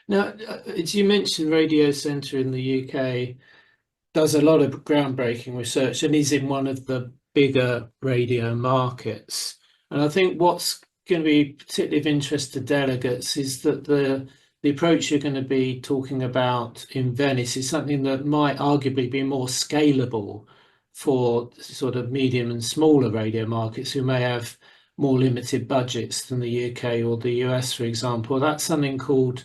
Now, as you mentioned, Radio Centre in the UK does a lot of groundbreaking research and is in one of the bigger radio markets. And I think what's going to be particularly of interest to delegates is that the approach you're going to be talking about in Venice is something that might arguably be more scalable for sort of medium and smaller radio markets who may have more limited budgets than the UK or the US, for example. That's something called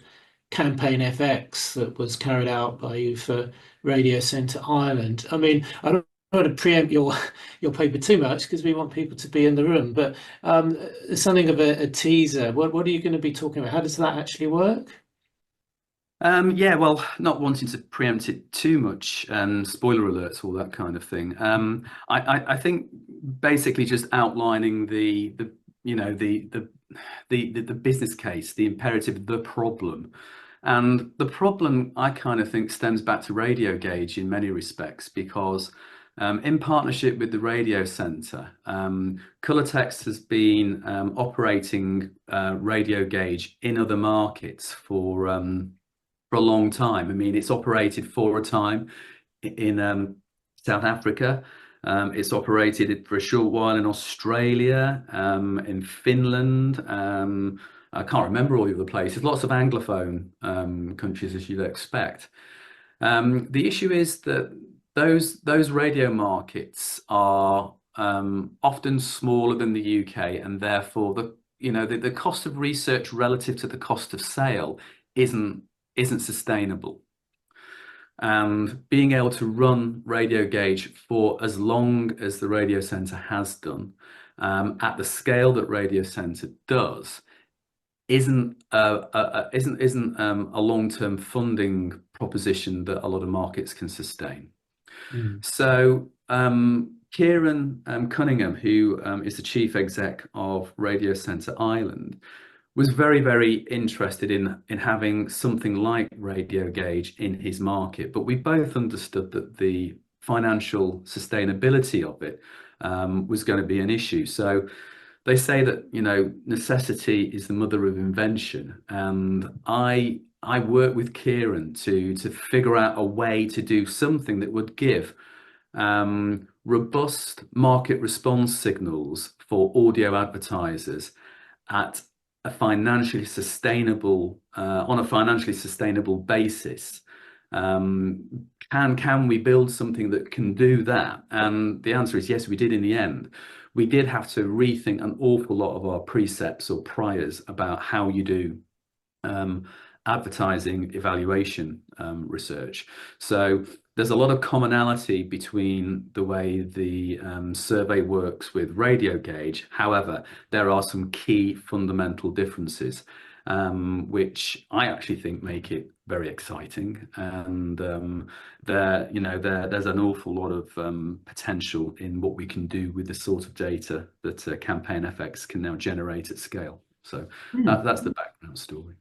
CampaignFX that was carried out by you for Radio Centre Ireland. I mean, I don't want to preempt your paper too much because we want people to be in the room, but something of a teaser. What are you going to be talking about? How does that actually work? Yeah, well, not wanting to preempt it too much, spoiler alerts, all that kind of thing. I think basically just outlining the you know the business case, the imperative, the problem. And the problem, I kind of think, stems back to Radio Gauge in many respects, because in partnership with the Radio Centre, Colourtext has been operating Radio Gauge in other markets for a long time. I mean, it's operated for a time in South Africa. It's operated for a short while in Australia, in Finland. I can't remember all the other places. Lots of Anglophone countries, as you'd expect. The issue is that those radio markets are often smaller than the UK, and therefore the cost of research relative to the cost of sale isn't sustainable. And being able to run Radio Gauge for as long as the Radio Centre has done, at the scale that Radio Centre does, isn't a long-term funding proposition that a lot of markets can sustain. Mm. So Kieran Cunningham, who is the chief exec of Radio Centre Ireland, was very, very interested in having something like Radio Gauge in his market. But we both understood that the financial sustainability of it was going to be an issue. So they say that, necessity is the mother of invention. And I worked with Kieran to figure out a way to do something that would give robust market response signals for audio advertisers at a financially sustainable on a financially sustainable basis. Can we build something that can do that? And the answer is yes, we did in the end. We did have to rethink an awful lot of our precepts or priors about how you do advertising evaluation research. So there's a lot of commonality between the way the survey works with Radio Gauge. However, there are some key fundamental differences, which I actually think make it very exciting. And there's an awful lot of potential in what we can do with the sort of data that CampaignFX can now generate at scale. So that's the background story.